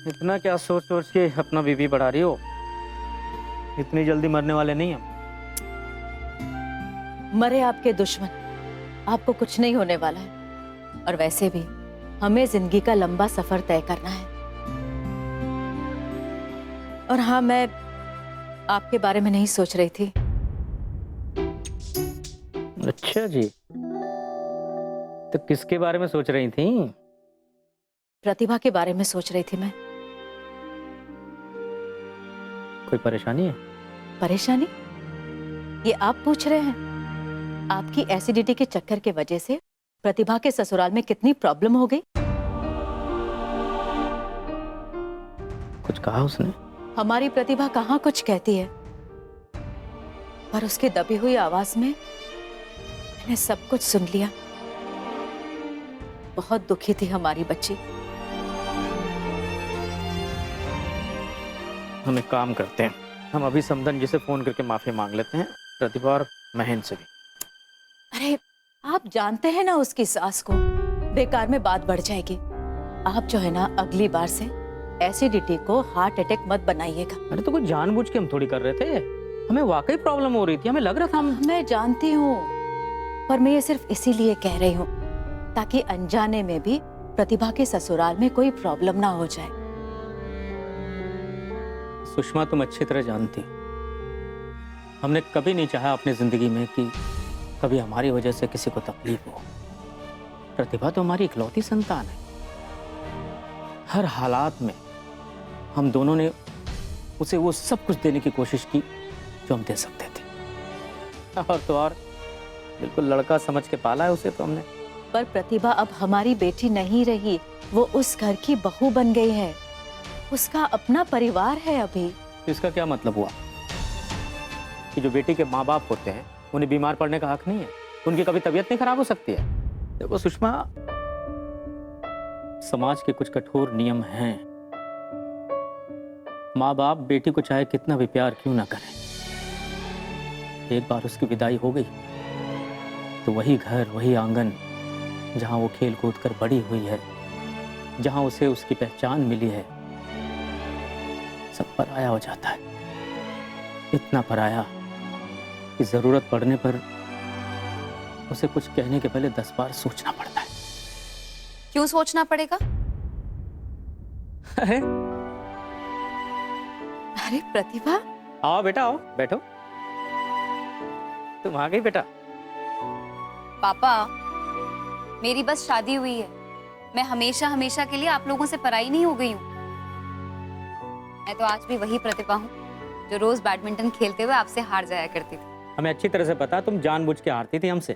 इतना क्या सोच सोच के अपना बीपी बढ़ा रही हो? इतनी जल्दी मरने वाले नहीं हम। मरे आपके दुश्मन, आपको कुछ नहीं होने वाला है। और वैसे भी हमें जिंदगी का लंबा सफर तय करना है। और हाँ, मैं आपके बारे में नहीं सोच रही थी। अच्छा जी, तो किसके बारे में सोच रही थी? प्रतिभा के बारे में सोच रही थी मैं। कोई परेशानी है? परेशानी? ये आप पूछ रहे हैं? आपकी एसिडिटी के चक्कर के वजह से प्रतिभा के ससुराल में कितनी प्रॉब्लम हो गई। कुछ कहा उसने? हमारी प्रतिभा कहाँ कुछ कहती है, पर उसकी दबी हुई आवाज में मैंने सब कुछ सुन लिया। बहुत दुखी थी हमारी बच्ची। हम एक काम करते हैं, हम अभी समदन जी से फोन करके माफी मांग लेते हैं, प्रतिभा और महेंद्र से भी। अरे, आप जानते हैं ना उसकी सास को, बेकार में बात बढ़ जाएगी। आप जो है ना, अगली बार से एसिडिटी को हार्ट अटैक मत बनाइएगा। अरे तो कोई जानबूझ के हम थोड़ी कर रहे थे, हमें वाकई प्रॉब्लम हो रही थी, हमें लग रहा था हम। मैं जानती हूँ, पर मैं ये सिर्फ इसीलिए कह रही हूँ ताकि अनजाने में भी प्रतिभा के ससुराल में कोई प्रॉब्लम ना हो जाए। सुषमा, तुम अच्छी तरह जानती हो, हमने कभी नहीं चाहा अपनी जिंदगी में कि कभी हमारी वजह से किसी को तकलीफ हो। प्रतिभा तो हमारी इकलौती संतान है। हर हालात में हम दोनों ने उसे वो सब कुछ देने की कोशिश की जो हम दे सकते थे। और तो और बिल्कुल लड़का समझ के पाला है उसे तो हमने। पर प्रतिभा अब हमारी बेटी नहीं रही, वो उस घर की बहू बन गई है। उसका अपना परिवार है अभी। इसका क्या मतलब हुआ कि जो बेटी के माँ बाप होते हैं उन्हें बीमार पड़ने का हक नहीं है? उनकी कभी तबीयत नहीं खराब हो सकती है? देखो सुषमा, समाज के कुछ कठोर नियम हैं। माँ बाप बेटी को चाहे कितना भी प्यार क्यों ना करें, एक बार उसकी विदाई हो गई तो वही घर, वही आंगन जहां वो खेल कूद कर बड़ी हुई है, जहां उसे उसकी पहचान मिली है, सब पराया हो जाता है। इतना पराया कि जरूरत पड़ने पर उसे कुछ कहने के पहले 10 बार सोचना पड़ता है। क्यों सोचना पड़ेगा? अरे अरे प्रतिभा, आओ बेटा, आओ बैठो। तुम आ गई बेटा। पापा, मेरी बस शादी हुई है। मैं हमेशा हमेशा के लिए आप लोगों से पराई नहीं हो गई हूँ। मैं तो आज भी वही प्रतिभा हूँ जो रोज बैडमिंटन खेलते हुए आपसे हार जाया करती थी। हमें अच्छी तरह से पता, तुम जानबूझ के हारती थी हमसे।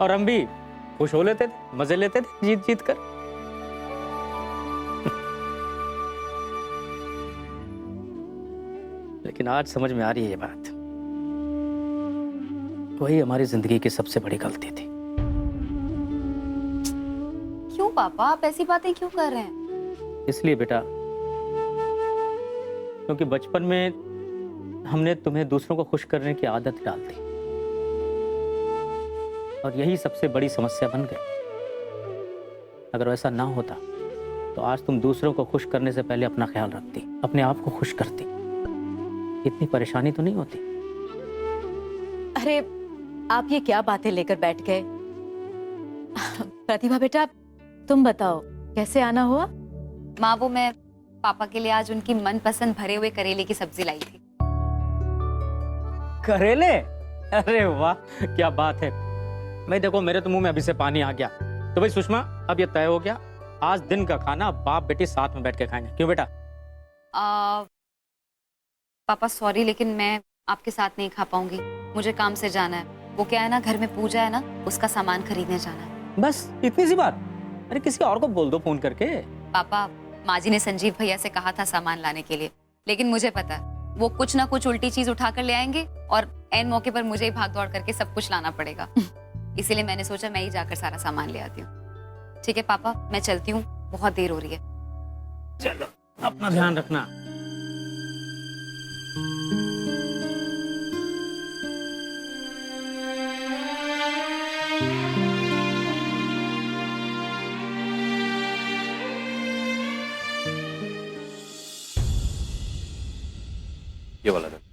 और हम भी खुश हो लेते थे, मजे लेते थे जीत जीत कर। लेकिन आज समझ में आ रही है ये बात, वही हमारी जिंदगी की सबसे बड़ी गलती थी। क्यों पापा, आप ऐसी बातें क्यों कर रहे हैं? इसलिए बेटा, क्योंकि बचपन में हमने तुम्हें दूसरों को खुश करने की आदत डाल दी और यही सबसे बड़ी समस्या बन गई। अगर वैसा ना होता तो आज तुम दूसरों को खुश करने से पहले अपना ख्याल रखती, अपने आप को खुश करती, इतनी परेशानी तो नहीं होती। अरे आप ये क्या बातें लेकर बैठ गए? प्रतिभा बेटा, तुम बताओ कैसे आना हुआ? माँ, वो मैं पापा के लिए आज उनकी मनपसंद भरे हुए करेले की सब्जी लाई थी। करेले? अरे वाह, क्या बात है। भाई देखो, मेरे तो मुंह में अभी से पानी आ गया। तो भाई सुषमा, अब ये तय हो गया, आज दिन का खाना बाप बेटी साथ में बैठ के खाएंगे। क्यों बेटा? पापा सॉरी, लेकिन मैं आपके साथ नहीं खा पाऊंगी। मुझे काम से जाना है। वो क्या है ना, घर में पूजा है ना, उसका सामान खरीदने जाना है। बस इतनी सी बात? अरे किसी और को बोल दो फोन करके। पापा, माँ जी ने संजीव भैया से कहा था सामान लाने के लिए, लेकिन मुझे पता है वो कुछ ना कुछ उल्टी चीज उठा कर ले आएंगे और एन मौके पर मुझे ही भाग दौड़ करके सब कुछ लाना पड़ेगा। इसीलिए मैंने सोचा मैं ही जाकर सारा सामान ले आती हूँ। ठीक है पापा, मैं चलती हूँ, बहुत देर हो रही है। चलो, अपना ध्यान रखना। ये वाला रख।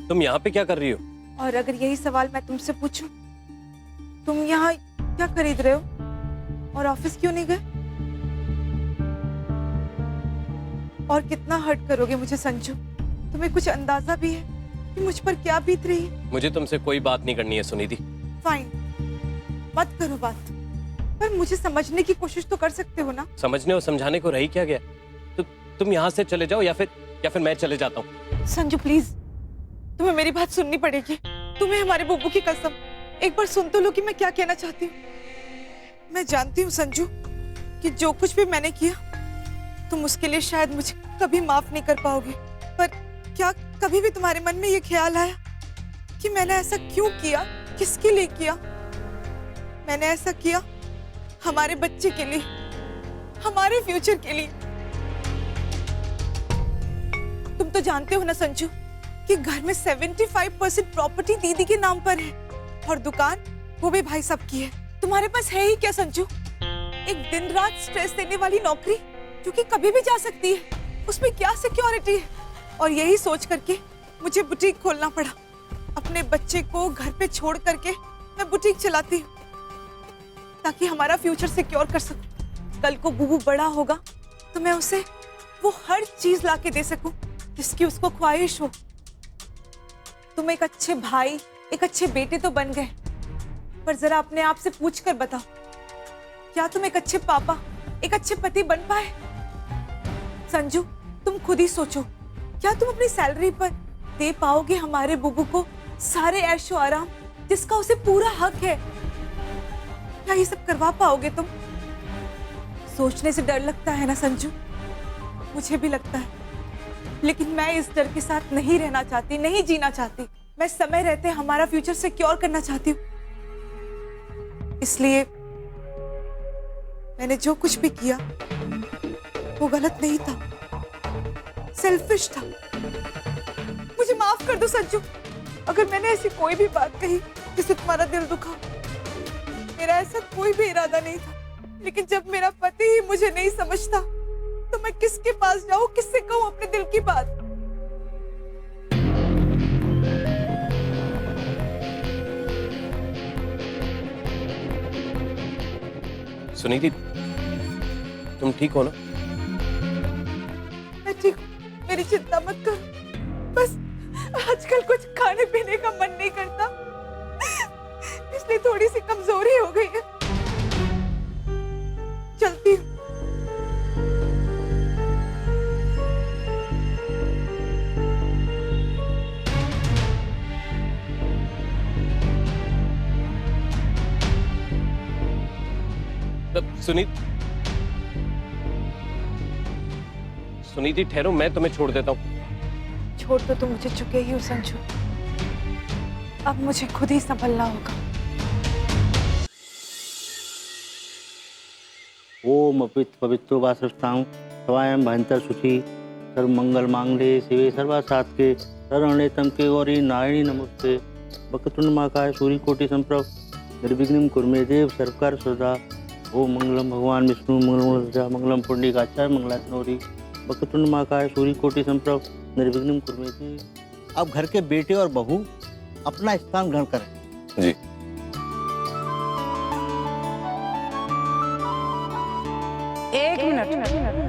तुम यहाँ पे क्या कर रही हो? और अगर यही सवाल मैं तुमसे पूछूं, तुम यहाँ क्या खरीद रहे हो और ऑफिस क्यों नहीं गए? और कितना हर्ट करोगे मुझे संजू? तुम्हें कुछ अंदाजा भी है कि मुझ पर क्या बीत रही है? मुझे तुमसे कोई बात नहीं करनी है सुनिधि। फाइन, मत करो बात, पर मुझे समझने की कोशिश तो कर सकते हो ना? समझने और समझाने को रही क्या गया? तो तुम यहाँ से चले जाओ या फिर मैं चले जाता हूँ। संजू प्लीज, तुम्हें मेरी बात सुननी पड़ेगी। तुम्हें हमारे बुब्बू की कसम, एक बार सुन तो लो कि मैं क्या कहना चाहती हूँ। मैं जानती हूँ संजू कि जो कुछ भी मैंने किया तुम उसके लिए शायद मुझे कभी माफ नहीं कर पाओगे, पर क्या कभी भी तुम्हारे मन में ये ख्याल आया कि मैंने ऐसा क्यों किया, किसके लिए किया? मैंने ऐसा किया हमारे बच्चे के लिए, हमारे फ्यूचर के लिए। तुम तो जानते हो ना संजू कि घर में 75% प्रॉपर्टी दीदी के नाम पर है और दुकान वो भी भाई साहब की है। तुम्हारे पास है ही क्या संजू? एक दिन रात स्ट्रेस देने वाली नौकरी जो कि कभी भी जा सकती है, उसमें क्या सिक्योरिटी है? और यही सोच करके मुझे बुटीक खोलना पड़ा। अपने बच्चे को घर पे छोड़ करके मैं बुटीक चलाती हूँ ताकि हमारा फ्यूचर सिक्योर कर सकूं। कल को बुबू बड़ा होगा तो मैं उसे वो हर चीज ला के दे सकूं जिसकी उसको ख्वाहिश हो। तुम एक अच्छे भाई, एक अच्छे बेटे तो बन गए, पर जरा अपने आप से पूछ कर बताओ, क्या तुम एक अच्छे पापा, एक अच्छे पति बन पाए? संजू तुम खुद ही सोचो, क्या तुम अपनी सैलरी पर दे पाओगे हमारे बुबू को सारे ऐशो आराम जिसका उसे पूरा हक है? क्या ये सब करवा पाओगे तुम? सोचने से डर लगता है ना संजू? मुझे भी लगता है, लेकिन मैं इस डर के साथ नहीं रहना चाहती, नहीं जीना चाहती। मैं समय रहते हमारा फ्यूचर सिक्योर करना चाहती हूँ। इसलिए मैंने जो कुछ भी किया वो गलत नहीं था, सेल्फिश था। मुझे माफ कर दो संजू, अगर मैंने ऐसी कोई भी बात कही जिससे तुम्हारा दिल दुखा। मेरा ऐसा कोई भी इरादा नहीं था, लेकिन जब मेरा पति ही मुझे नहीं समझता तो मैं किसके पास जाऊं, किससे कहूं अपने दिल की बात? सुनिधि, तुम ठीक हो ना? मैं ठीक हूं, मेरी चिंता मत करो। बस आजकल कुछ खाने पीने का मन नहीं करता, इसलिए थोड़ी सी कमजोरी हो गई है। चलती हूँ। सुनिधि ठहरो, मैं तुम्हें छोड़ देता हूँ। छोड़ तो तुम मुझे चुके ही हो संजू, अब मुझे खुद ही संभलना होगा। ओम पवित्र वासस्थां स्वायं भयंतर शुचि सर्व मंगल मांगल्ये शिवे सर्वासात्के शरण्ये त्र्यंबके गौरी नारायणी नमस्ते। वक्रतुंड महाकाय सूर्यकोटि संप्रभ निर्विघ्नं कुरु मे देव सर्वकार सर्वदा। ओम मंगलम भगवान विष्णु मंगलम मंगलम पुंडरीकाचार्य मंगलाचनौरी वक्रतुंड महाकाय सूर्यकोटि संप्रभ निर्विघ्नं कुरु मे देव। अब घर के बेटे और बहू अपना स्थान ग्रहण करें। जी। एक मिनट,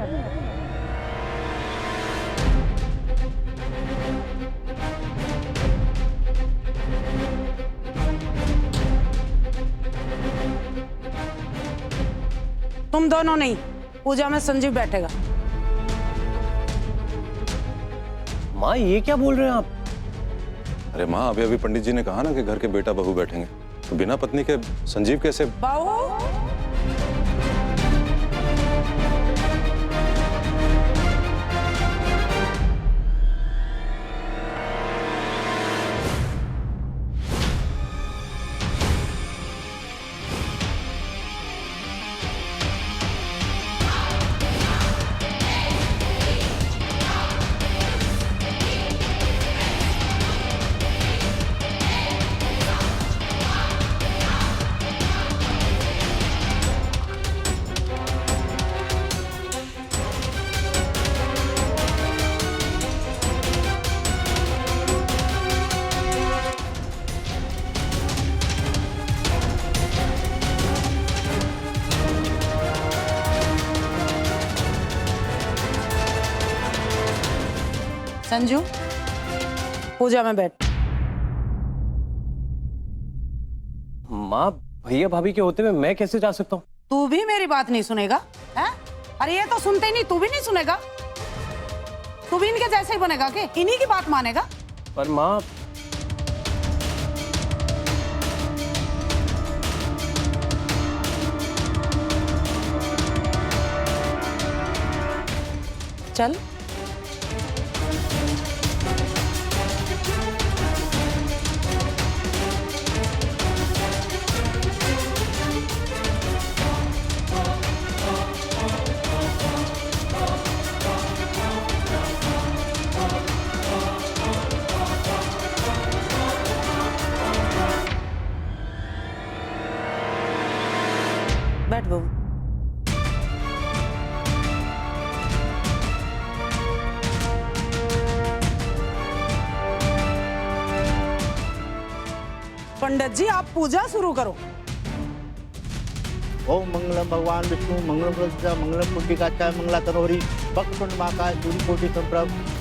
तुम दोनों नहीं, पूजा में संजीव बैठेगा। माँ ये क्या बोल रहे हैं आप? अरे माँ, अभी अभी पंडित जी ने कहा ना कि घर के बेटा बहू बैठेंगे, तो बिना पत्नी के संजीव कैसे? बहू संजू पूजा में बैठ। माँ, भैया भाभी के होते हुए मैं कैसे जा सकता हूँ? तू भी मेरी बात नहीं सुनेगा हैं? अरे ये तो सुनते ही नहीं, तू भी नहीं सुनेगा। तू भी इनके जैसे ही बनेगा के इन्हीं की बात मानेगा। पर माँ, चल बैठ बहू। पंडित जी आप पूजा शुरू करो। ओम मंगलम भगवान विष्णु मंगलम गणेश मंगलम पुंडिकाचार्य मंगला तनोहरि वक्रतुंड महाकाय सूर्यकोटि संप्रभ।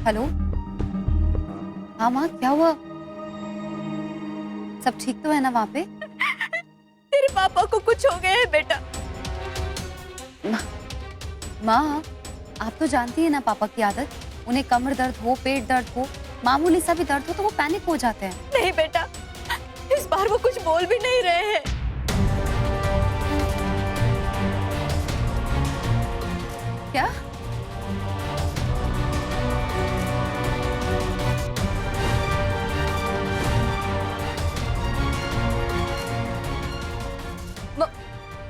हेलो, हाँ माँ, क्या हुआ? सब ठीक तो है ना वहाँ पे? तेरे पापा को कुछ हो गया है बेटा। माँ, आप तो जानती है ना पापा की आदत। उन्हें कमर दर्द हो, पेट दर्द हो, मामूली सा भी दर्द हो तो वो पैनिक हो जाते हैं। नहीं बेटा, इस बार वो कुछ बोल भी नहीं रहे हैं। क्या?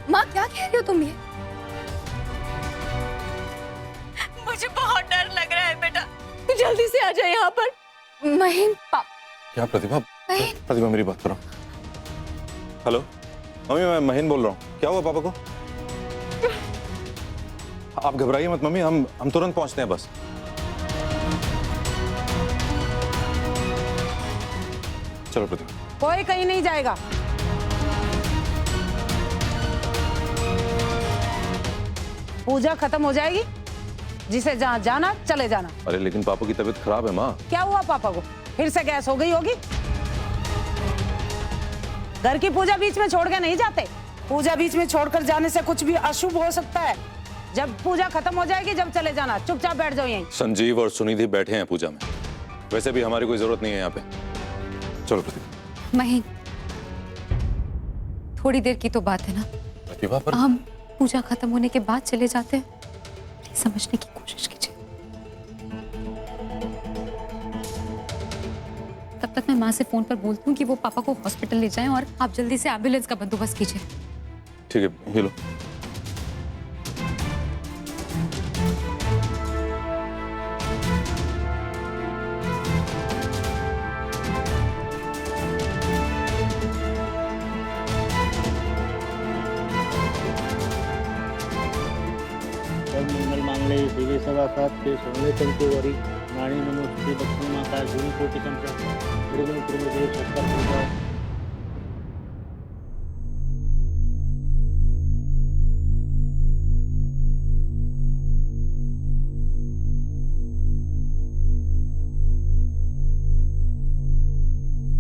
माँ, क्या कह रही हो तुम ये? मुझे बहुत डर लग रहा है बेटा, तू जल्दी से आ जा यहाँ पर। महीन क्या प्रतिभा? महीन। प्रतिभा मेरी बात करो। हेलो मम्मी, मैं महीन बोल रहा हूँ। क्या हुआ पापा को? आप घबराइए मत मम्मी, हम तुरंत पहुंचते हैं बस। चलो प्रतिभा। कोई कहीं नहीं जाएगा। पूजा खत्म हो जाएगी, जिसे जहाँ जाना चले जाना। अरे लेकिन पापा की तबीयत खराब है माँ। क्या हुआ पापा को? फिर से गैस हो गई होगी। घर की पूजा बीच में छोड़ के नहीं जाते। पूजा बीच में छोड़कर जाने से कुछ भी अशुभ हो सकता है। जब पूजा खत्म हो जाएगी जब चले जाना, चुपचाप बैठ जाओ यहीं। संजीव और सुनिधि बैठे हैं पूजा में, वैसे भी हमारी कोई जरूरत नहीं है यहाँ पे। चलो प्रतिभा। महीन, थोड़ी देर की तो बात है ना। प्रतिभा पर हम पूजा खत्म होने के बाद चले जाते हैं। प्लीज समझने की कोशिश कीजिए। तब तक मैं माँ से फोन पर बोलती हूँ कि वो पापा को हॉस्पिटल ले जाएं और आप जल्दी से एम्बुलेंस का बंदोबस्त कीजिए। ठीक है, ये लो। मंगल मांगले शिवे सदा सात के सोने चंके वरी नाणी नमोस्ते दक्षिण महाकाय सूर्यकोटि संप्रभ निर्गुण गुरुदेव सत्तर पूजा।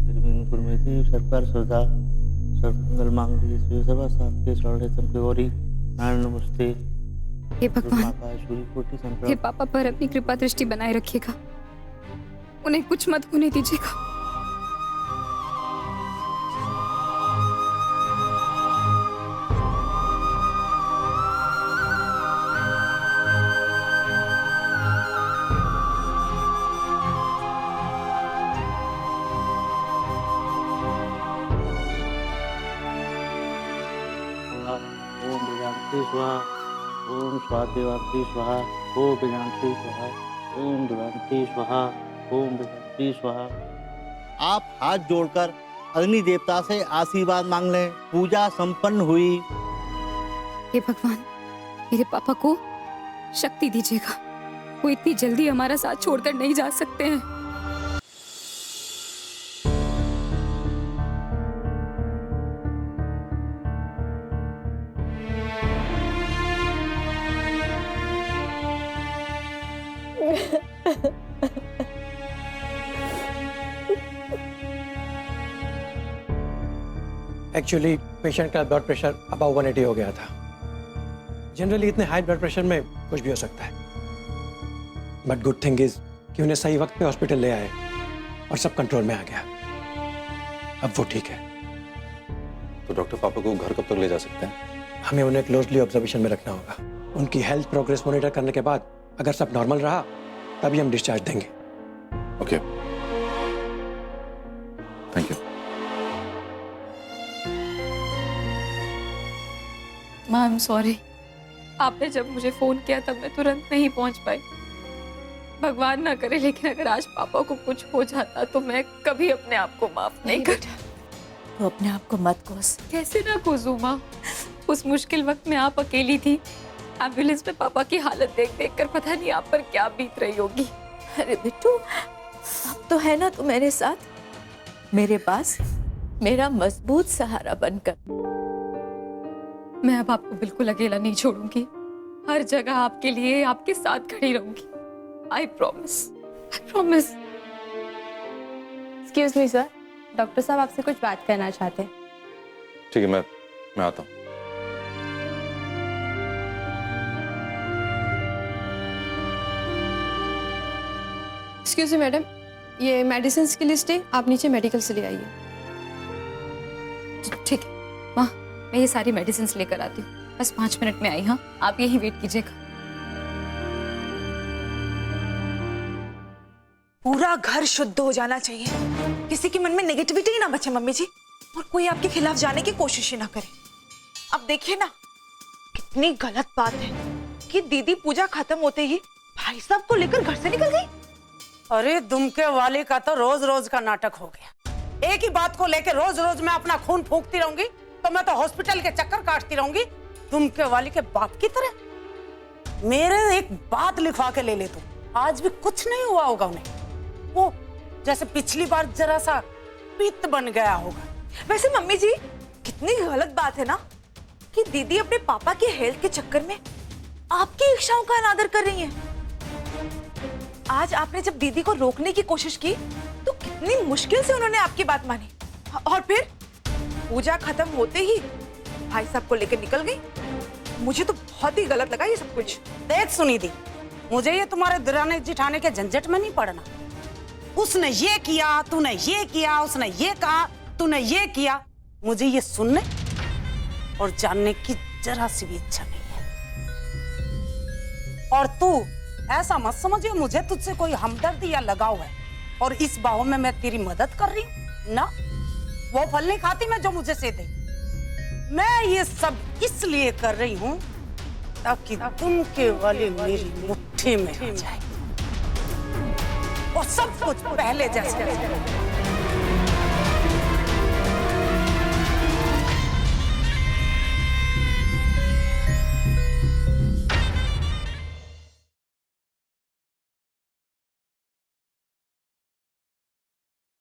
निर्विघ्न गुरुदेव सरकार सदा सर्वमंगल मांगल्ये शिवे सदा सात के सोने चंके वरी नाणी नमोस्ते। हे भगवान, सूर्यकोटि संप्रभ। हे पापा पर अपनी कृपा दृष्टि बनाए रखिएगा, उन्हें कुछ मत होने दीजिएगा। ओम बीजांति स्वाहा ओम स्वादेवांति स्वाहा ओम बीजांति स्वाहा ओम दुरांति स्वाहा ओम बीजांति स्वाहा। आप हाथ जोड़कर अग्नि देवता से आशीर्वाद मांग लें। पूजा संपन्न हुई। हे भगवान, मेरे पापा को शक्ति दीजिएगा। वो इतनी जल्दी हमारा साथ छोड़कर नहीं जा सकते हैं। एक्चुअली पेशेंट का ब्लड प्रेशर अबव 180 हो गया था। जनरली इतने हाई ब्लड प्रेशर में कुछ भी हो सकता है, बट गुड थिंग इज कि उन्हें सही वक्त पे हॉस्पिटल ले आए और सब कंट्रोल में आ गया। अब वो ठीक है। तो डॉक्टर पापा को घर कब तक ले जा सकते हैं? हमें उन्हें क्लोजली ऑब्जर्वेशन में रखना होगा। उनकी हेल्थ प्रोग्रेस मॉनिटर करने के बाद अगर सब नॉर्मल रहा तभी हम डिस्चार्ज देंगे। Okay, thank you. माँ, आई एम सॉरी। आपने जब मुझे फोन किया तब मैं तुरंत नहीं पहुंच पाई। भगवान ना करे, लेकिन अगर आज पापा को कुछ हो जाता तो मैं कभी अपने आप को माफ नहीं कर। तो अपने आप को मत कोस। कैसे ना कोसूं माँ? उस मुश्किल वक्त में आप अकेली थी। एम्बुलेंस में पापा की हालत देख देख कर पता नहीं आप पर क्या बीत रही होगी। अरे बिट्टू, अब तो है ना तू मेरे साथ, मेरे पास, मेरा मजबूत सहारा बनकर। मैं अब आपको बिल्कुल अकेला नहीं छोड़ूंगी। हर जगह आपके लिए, आपके साथ खड़ी रहूंगी। I promise, I promise. Excuse me sir, doctor साहब आपसे कुछ बात करना चाहते हैं। ठीक है, मैं आता हूँ। एक्सक्यूज मी मैडम, ये मेडिसिन की लिस्ट है, आप नीचे मेडिकल से ले आइए। ठीक है माँ, मैं ये सारी मेडिसिन लेकर आती हूँ। बस 5 मिनट में आई। हाँ, आप यहीं वेट कीजिएगा। पूरा घर शुद्ध हो जाना चाहिए, किसी के मन में नेगेटिविटी ही ना बचे मम्मी जी, और कोई आपके खिलाफ जाने की कोशिश ही ना करे। अब देखिए ना, कितनी गलत बात है कि दीदी पूजा खत्म होते ही भाई साहब को लेकर घर से निकल गई। अरे दुमके वाली का तो रोज रोज का नाटक हो गया। एक ही बात को लेकर रोज रोज मैं अपना खून फूंकती रहूंगी तो मैं तो हॉस्पिटल के चक्कर काटती रहूंगी दुमके वाली के बाप की तरह। मेरे एक बात लिखवा के ले ले तू, आज भी कुछ नहीं हुआ होगा उन्हें। वो जैसे पिछली बार जरा सा पित्त बन गया होगा। वैसे मम्मी जी, कितनी गलत बात है ना कि दीदी अपने पापा की हेल्थ के चक्कर में आपकी इच्छाओं का अनादर कर रही हैं। आज आपने जब दीदी को रोकने की कोशिश की तो कितनी मुश्किल से उन्होंने आपकी बात मानी, और फिर पूजा खत्म होते ही भाई साहब को लेकर निकल गई। मुझे तो बहुत ही गलत लगा ये सब कुछ। देख सुनिधि, मुझे ये तुम्हारे दुराने जिठाने के झंझट में नहीं पड़ना। उसने ये किया, तूने ये किया, उसने ये कहा, तूने ये किया। मुझे ये सुनने और जानने की जरा सी भी इच्छा नहीं है। और तू ऐसा मत समझिए मुझे तुझसे कोई हमदर्दी या लगाव है और इस बाहों में मैं तेरी मदद कर रही हूँ ना। वो फल नहीं खाती मैं जो मुझे से दे। मैं ये सब इसलिए कर रही हूँ ताकि तुमके वाली मेरी मुट्ठी में आ जाए और सब कुछ पहले जैसे